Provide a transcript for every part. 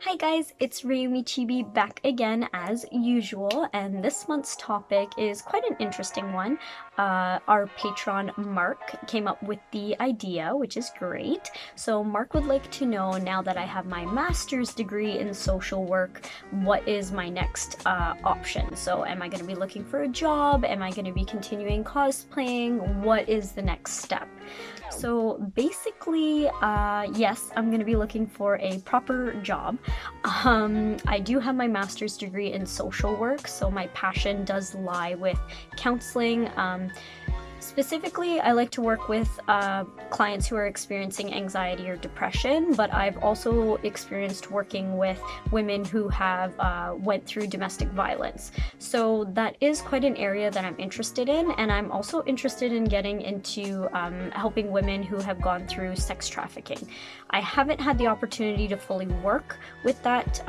Hi guys, it's Reiyume Chibi back again as usual, and this month's topic is quite an interesting one. Our patron Mark came up with the idea, which is great. So Mark would like to know, now that I have my master's degree in social work, what is my next option? So am I going to be looking for a job? Am I going to be continuing cosplaying? What is the next step? So basically, yes, I'm going to be looking for a proper job. I do have my master's degree in social work, so my passion does lie with counseling. Specifically, I like to work with clients who are experiencing anxiety or depression, but I've also experienced working with women who have went through domestic violence. So that is quite an area that I'm interested in, and I'm also interested in getting into helping women who have gone through sex trafficking. I haven't had the opportunity to fully work with that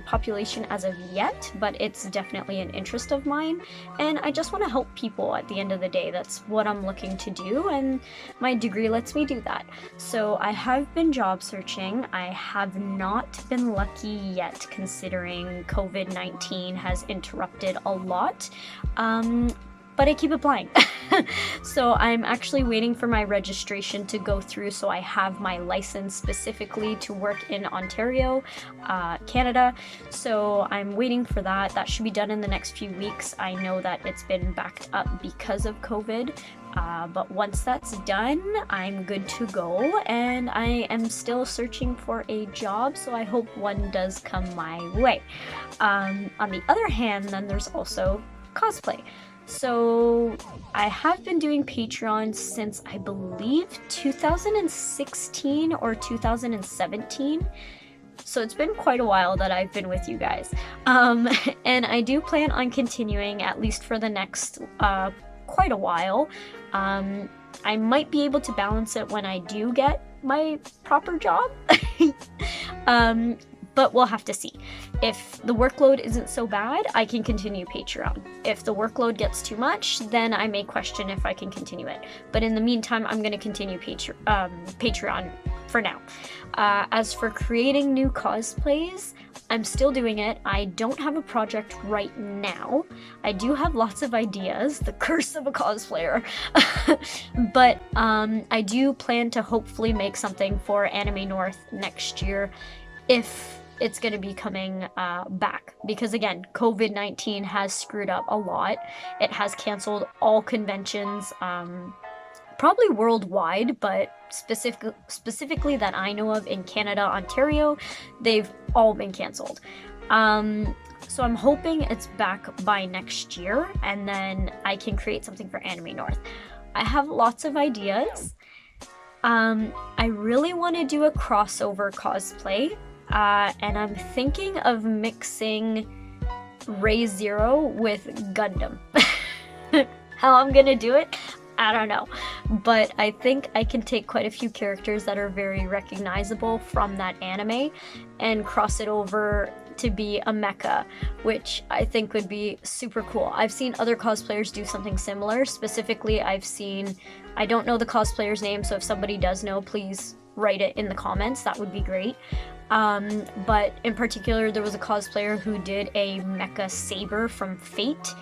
population as of yet, but it's definitely an interest of mine, and I just want to help people at the end of the day. That's what I'm looking to do, and my degree lets me do that. So I have been job searching. I have not been lucky yet, considering COVID-19 has interrupted a lot. But I keep applying. So I'm actually waiting for my registration to go through so I have my license specifically to work in Ontario, Canada. So I'm waiting for that. That should be done in the next few weeks. I know that it's been backed up because of COVID. But once that's done, I'm good to go, and I am still searching for a job, so I hope one does come my way. On the other hand, then there's also cosplay. So I have been doing Patreon since, I believe, 2016 or 2017. So it's been quite a while that I've been with you guys. And I do plan on continuing, at least for the next quite a while. I might be able to balance it when I do get my proper job. But we'll have to see. If the workload isn't so bad, I can continue Patreon. If the workload gets too much, then I may question if I can continue it. But in the meantime, I'm going to continue Patreon for now. As for creating new cosplays, I'm still doing it. I don't have a project right now. I do have lots of ideas, the curse of a cosplayer. But I do plan to hopefully make something for Anime North next year, if it's going to be coming back, because again, COVID-19 has screwed up a lot. It has canceled all conventions, probably worldwide, but specifically that I know of in Canada, Ontario, they've all been canceled. So I'm hoping it's back by next year, and then I can create something for Anime North. I have lots of ideas. I really want to do a crossover cosplay. And I'm thinking of mixing Reiyume with Gundam. How I'm gonna do it, I don't know. But I think I can take quite a few characters that are very recognizable from that anime and cross it over to be a mecha, which I think would be super cool. I've seen other cosplayers do something similar. Specifically, I don't know the cosplayer's name, so if somebody does know, please write it in the comments. That would be great. But in particular, there was a cosplayer who did a mecha saber from Fate,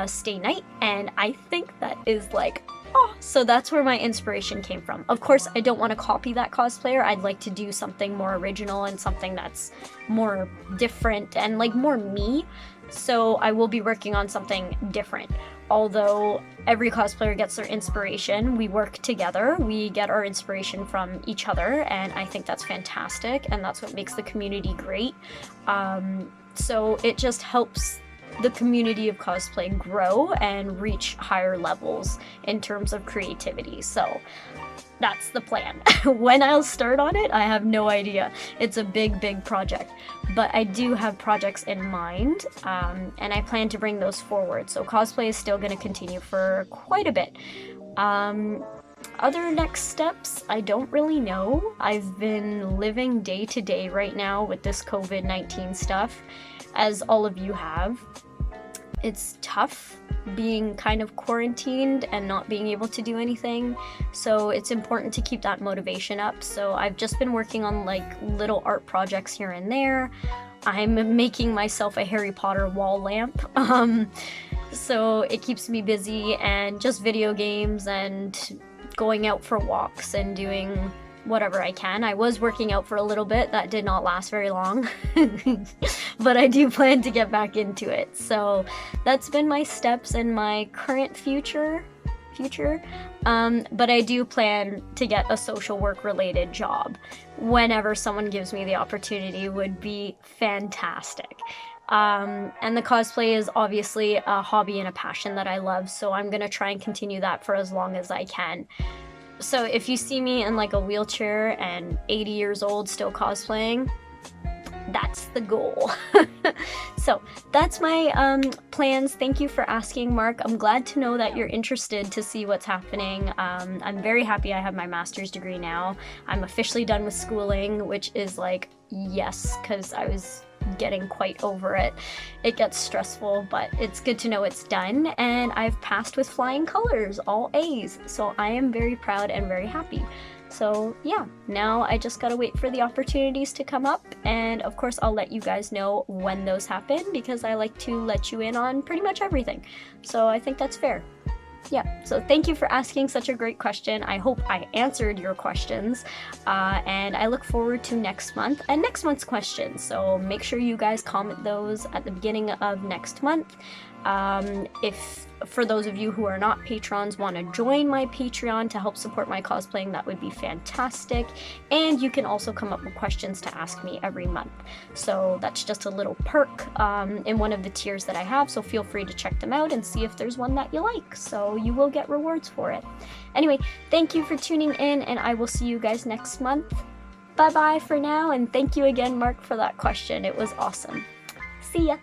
Stay Night, and I think that is like, oh, so that's where my inspiration came from. Of course, I don't want to copy that cosplayer. I'd like to do something more original and something that's more different and like more me. So I will be working on something different. Although every cosplayer gets their inspiration, we work together, we get our inspiration from each other, and I think that's fantastic, and that's what makes the community great. So it just helps the community of cosplay grow and reach higher levels in terms of creativity. So that's the plan. When I'll start on it, I have no idea. It's a big project, but I do have projects in mind, and I plan to bring those forward. So cosplay is still going to continue for quite a bit. Other next steps, I don't really know. I've been living day to day right now with this COVID-19 stuff, as all of you have. it's tough being kind of quarantined and not being able to do anything, so it's important to keep that motivation up. So I've just been working on like little art projects here and there. I'm making myself a Harry Potter wall lamp, so it keeps me busy, and just video games and going out for walks and doing whatever I can. I was working out for a little bit, that did not last very long, but I do plan to get back into it. So that's been my steps and my current future. But I do plan to get a social work related job whenever someone gives me the opportunity. Would be fantastic. And the cosplay is obviously a hobby and a passion that I love, so I'm gonna try and continue that for as long as I can. So if you see me in like a wheelchair and 80 years old still cosplaying, that's the goal. So that's my plans. Thank you for asking, Mark. I'm glad to know that you're interested to see what's happening. I'm very happy I have my master's degree now. I'm officially done with schooling, which is like, yes, because I was getting quite over it. It gets stressful, but it's good to know it's done, and I've passed with flying colors, all A's, so I am very proud and very happy. So yeah, now I just gotta wait for the opportunities to come up, and of course I'll let you guys know when those happen, because I like to let you in on pretty much everything, so I think that's fair. Yeah, so thank you for asking such a great question. I hope I answered your questions, and I look forward to next month and next month's questions. So make sure you guys comment those at the beginning of next month. If for those of you who are not patrons want to join my Patreon to help support my cosplaying, that would be fantastic. And you can also come up with questions to ask me every month. So that's just a little perk in one of the tiers that I have, so feel free to check them out and see if there's one that you like. So you will get rewards for it. Anyway, thank you for tuning in, and I will see you guys next month. Bye bye for now, and thank you again, Mark, for that question. It was awesome. See ya!